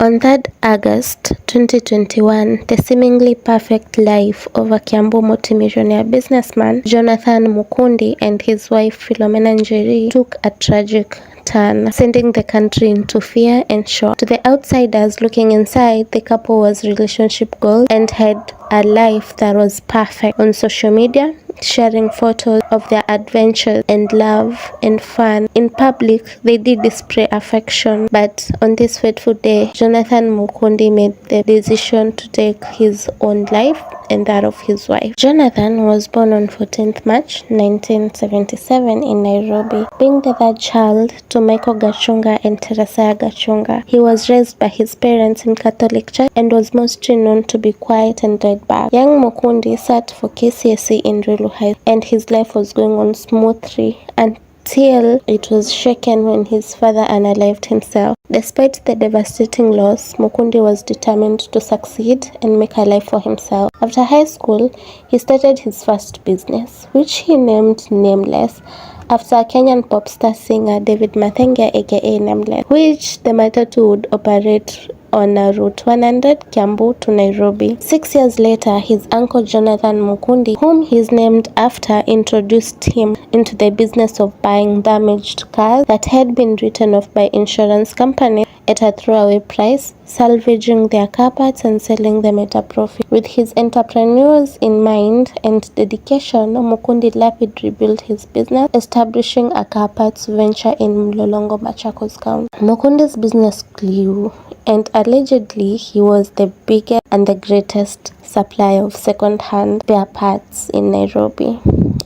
On 3rd August 2021, the seemingly perfect life of a Kiambu multimillionaire businessman, Jonathan Mukundi, and his wife Philomena njeri took a tragic turn, sending the country into fear and shock. To the outsiders looking inside, the couple was relationship goals and had a life that was perfect. On social media, sharing photos of their adventures and love and fun. In public, they did display affection, but on this fateful day, Jonathan Mukundi made the decision to take his own life and that of his wife. Jonathan was born on 14th March 1977 in Nairobi. Being the third child to Michael Gachunga and Teresa Gachunga, he was raised by his parents in Catholic Church and was mostly known to be quiet and laid back. Young Mukundi sat for KCSE in Rulu High, and his life was going on smoothly until it was shaken when his father unalived himself. Despite the devastating loss, Mukundi was determined to succeed and make a life for himself. After high school, he started his first business, which he named Nameless, after Kenyan pop star singer David Mathenge aka Nameless, which the matatu would operate on Route 100 Kiambu to Nairobi. 6 years later, his uncle Jonathan Mukundi, whom he is named after, introduced him into the business of buying damaged cars that had been written off by insurance companies at a throwaway price, salvaging their car parts and selling them at a profit. With his entrepreneurs in mind and dedication, Mukundi rapidly rebuilt his business, establishing a car parts venture in Mlolongo, Machakos County. Mukundi's business grew, and allegedly he was the biggest and the greatest supplier of second-hand spare parts in Nairobi.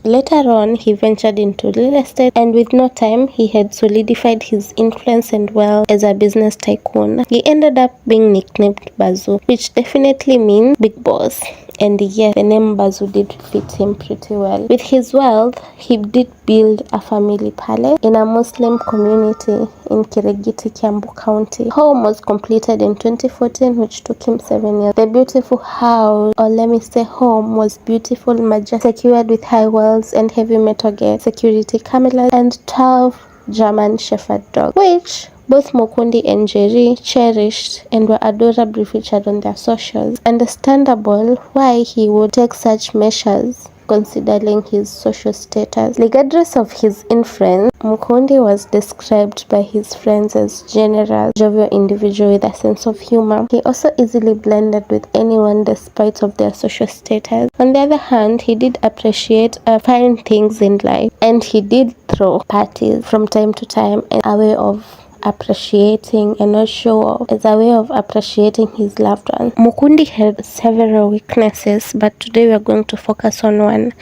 Later on, he ventured into real estate, and with no time, he had solidified his influence and wealth as a business tycoon. He ended up being nicknamed Bazu, which definitely means big boss. And yes, the name Bazu did fit him pretty well. With his wealth, he did build a family palace in a Muslim community in Kiregiti, Kiambu County. Home was completed in 2014, which took him 7 years. The beautiful house, or let me say home, was beautiful, majestic, secured with high walls and heavy metal gates, security cameras, and 12 German Shepherd dogs, which both Mukundi and Njeri cherished and were adorably featured on their socials. Understandable why he would take such measures considering his social status. Regardless of his influence, Mukundi was described by his friends as generous, jovial individual with a sense of humor. He also easily blended with anyone despite of their social status. On the other hand, he did appreciate fine things in life, and he did throw parties from time to time as a way of appreciating and not show off, as a way of appreciating his loved ones. Mukundi had several weaknesses, but today we are going to focus on one.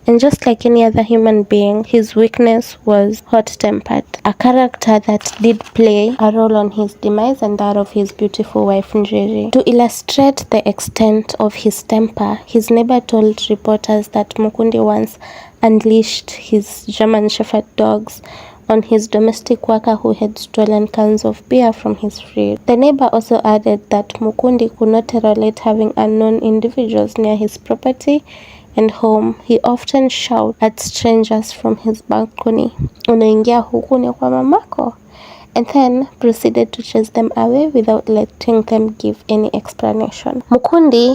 And just like any other human being, his weakness was hot-tempered, a character that did play a role on his demise and that of his beautiful wife Njeri. To illustrate the extent of his temper, his neighbor told reporters that Mukundi once unleashed his German Shepherd dogs on his domestic worker who had stolen cans of beer from his fridge. The neighbor also added that Mukundi could not tolerate having unknown individuals near his property and home. He often shouted at strangers from his balcony, "Unaingia huku ni kwa mamako?" and then proceeded to chase them away without letting them give any explanation. Mukundi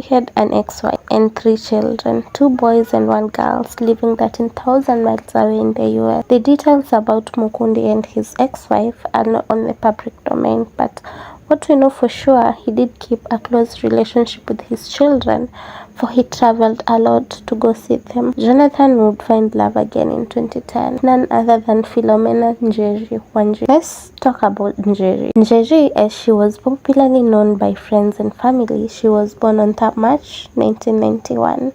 had an ex-wife and 3 children, 2 boys and 1 girl, living 13,000 miles away in the US. The details about Mukundi and his ex-wife are not on the public domain, but what we know for sure, he did keep a close relationship with his children, for he traveled a lot to go see them. Jonathan would find love again in 2010, none other than Philomena Njeri Wanji. Let's talk about Njeri. Njeri, as she was popularly known by friends and family, she was born on 3rd March 1991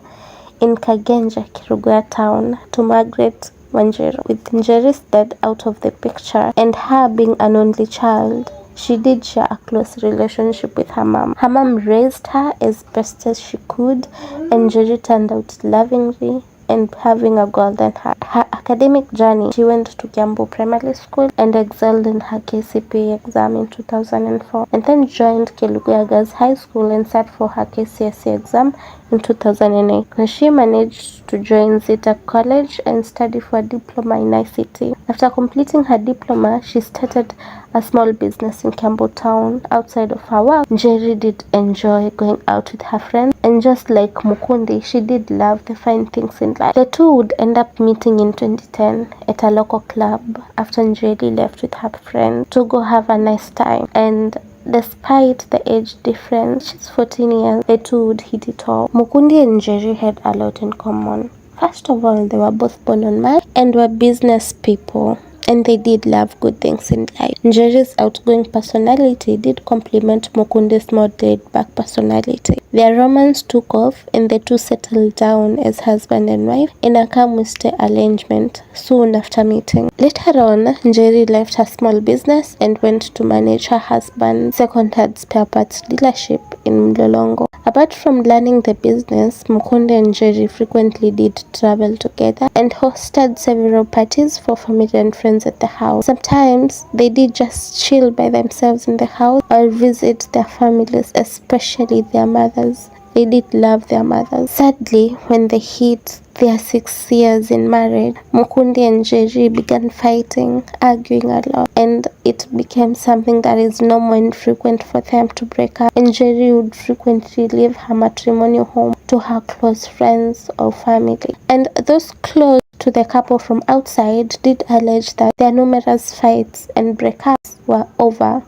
in Kagenja, Kirugwa town, to Margaret Wanjiru. With Njeri's dad out of the picture and her being an only child, she did share a close relationship with her mom. Her mom raised her as best as she could, and Njeri turned out lovingly and having a golden heart. Her academic journey, she went to Kiambu Primary School and excelled in her KCPE exam in 2004, and then joined Kilugwe Girls High School and sat for her KCSE exam in 2008. When she managed to join Zita College and study for a diploma in ICT. After completing her diploma, she started a small business in Kiambu town. Outside of her work, Njeri did enjoy going out with her friends, and just like Mukundi, she did love the fine things in life. The two would end up meeting in 2010 at a local club after Njeri left with her friend to go have a nice time. And despite the age difference, she's 14 years, the two would hit it off. Mukundi and Njeri had a lot in common. First of all, they were both born on Mars and were business people, and they did love good things in life. Njeri's outgoing personality did complement Mukundi's more laid-back personality. Their romance took off, and the two settled down as husband and wife in a calm-stay arrangement soon after meeting. Later on, Njeri left her small business and went to manage her husband's second-hand spare parts dealership in Mlolongo. Apart from learning the business, Mukundi and Njeri frequently did travel together and hosted several parties for family and friends at the house. Sometimes they did just chill by themselves in the house or visit their families, especially their mothers. They did love their mothers. Sadly, when they hit their 6 years in marriage, Mukundi and Njeri began fighting, arguing a lot, and it became something that is normal and frequent for them to break up. And Njeri would frequently leave her matrimonial home to her close friends or family. And those close to the couple from outside did allege that their numerous fights and breakups were over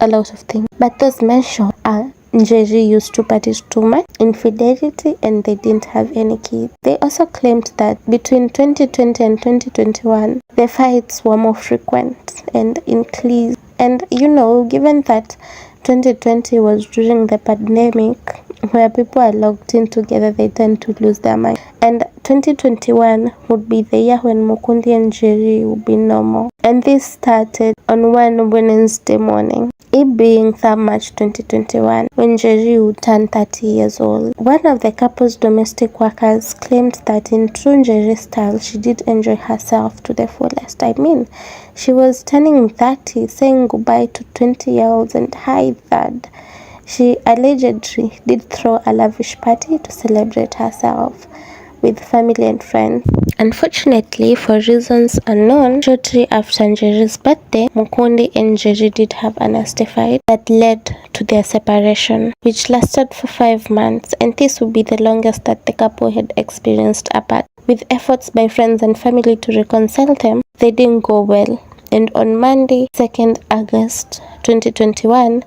a lot of things. But those mentioned are Njeri used to party too much, infidelity, and they didn't have any kids. They also claimed that between 2020 and 2021, the fights were more frequent and increased. And given that 2020 was during the pandemic, where people are locked in together, they tend to lose their mind. And 2021 would be the year when Mukundi and Njeri would be normal. And this started on one Wednesday morning, it being 3rd March 2021, when Njeri would turn 30 years old. One of the couple's domestic workers claimed that in true Njeri style, she did enjoy herself to the fullest. I mean, she was turning 30, saying goodbye to 20-year-olds, and hide that she allegedly did throw a lavish party to celebrate herself with family and friends. Unfortunately, for reasons unknown, shortly after Njeri's birthday, Mukundi and Njeri did have a nasty fight that led to their separation, which lasted for 5 months, and this would be the longest that the couple had experienced apart. With efforts by friends and family to reconcile them, they didn't go well. And on Monday, 2nd August 2021,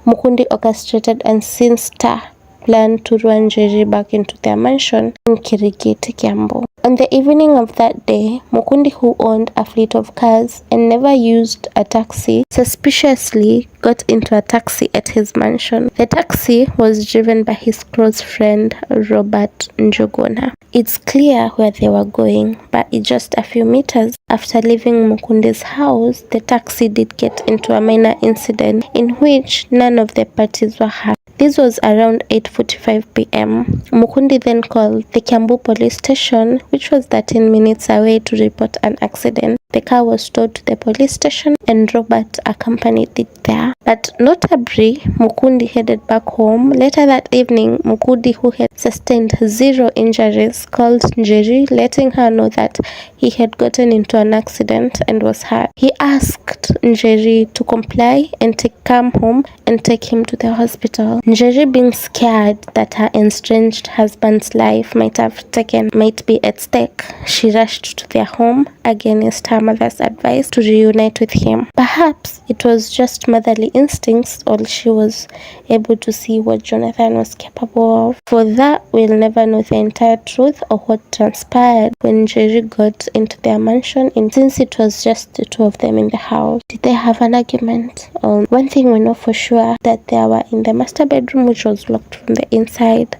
Mukundi orchestrated and sinister plan to run Njeri back into their mansion in Kirigiti, Kiambu. On the evening of that day, Mukundi, who owned a fleet of cars and never used a taxi, suspiciously got into a taxi at his mansion. The taxi was driven by his close friend Robert Njuguna. It's clear where they were going, but it's just a few meters after leaving Mukundi's house, the taxi did get into a minor incident in which none of the parties were hurt. This was around 8:45 p.m. Mukundi then called the Kiambu police station, which was 13 minutes away, to report an accident. The car was towed to the police station and Robert accompanied it there. But notably, Mukundi headed back home. Later that evening, Mukundi, who had sustained 0 injuries, called Njeri, letting her know that he had gotten into an accident and was hurt. He asked Njeri to comply and come home and take him to the hospital. Njeri, being scared that her estranged husband's life might be at stake, she rushed to their home against her mother's advice to reunite with him. Perhaps it was just motherly instincts, or she was able to see what Jonathan was capable of. For that, we'll never know the entire truth or what transpired when Njeri got into their mansion, since it was just the two of them in the house. Did they have an argument? One thing we know for sure, that they were in the master bedroom, which was locked from the inside,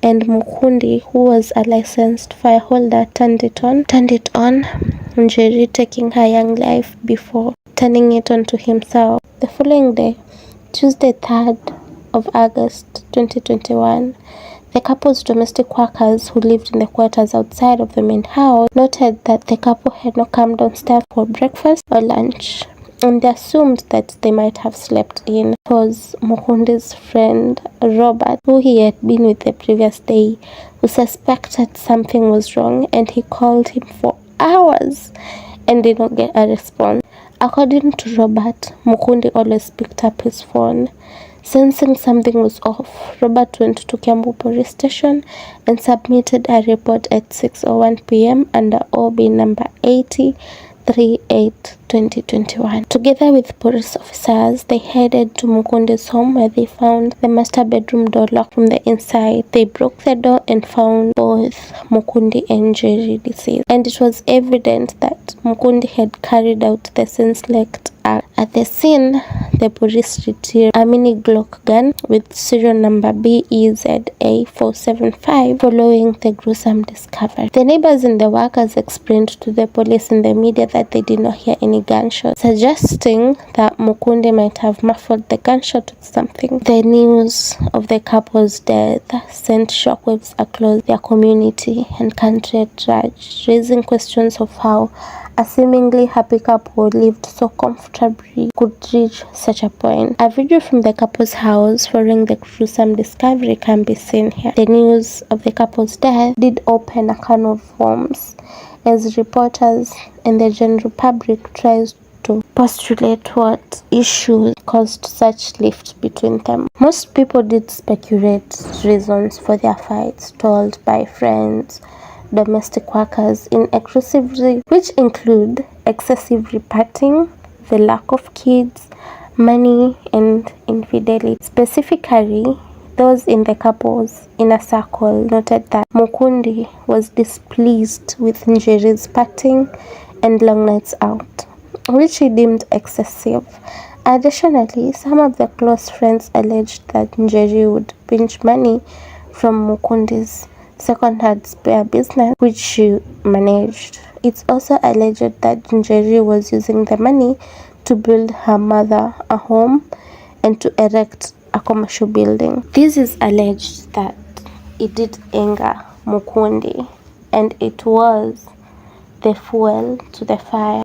and Mukundi, who was a licensed fire holder, turned it on. Njeri taking her young life before turning it on to himself. The following day, Tuesday 3rd of August 2021, the couple's domestic workers who lived in the quarters outside of the main house noted that the couple had not come downstairs for breakfast or lunch, and they assumed that they might have slept in. It was Mukundi's friend Robert, who he had been with the previous day, who suspected something was wrong, and he called him for hours and did not get a response. According to Robert, Mukundi always picked up his phone. Sensing something was off, Robert went to Kiambu police station and submitted a report at 6:01 p.m. under OB number 8038-2021. Together with police officers, they headed to Mukundi's home where they found the master bedroom door locked from the inside. They broke the door and found both Mukundi and njeri deceased, and it was evident that Mukundi had carried out the sin-select act. At the scene, the police retrieved a mini Glock gun with serial number BEZA475 following the gruesome discovery. The neighbors and the workers explained to the police and the media that they did not hear any gunshots, suggesting that Mukundi might have muffled the gunshot with something. The news of the couple's death sent shockwaves across their community and country at large, raising questions of how a seemingly happy couple lived so comfortably could reach such a point. A video from the couple's house following the gruesome discovery can be seen here. The news of the couple's death did open a can of worms as reporters and the general public tries to postulate what issues caused such rift between them. Most people did speculate reasons for their fights, told by friends, domestic workers exclusively, which include excessive reparting, the lack of kids, money, and infidelity. Specifically, those in the couple's inner circle noted that Mukundi was displeased with njeri's parting and long nights out, which he deemed excessive. Additionally, some of the close friends alleged that njeri would pinch money from Mukundi's second-hand spare business, which she managed. It's also alleged that njeri was using the money to build her mother a home and to erect a commercial building. This is alleged that it did anger Mukundi, and it was the fuel to the fire.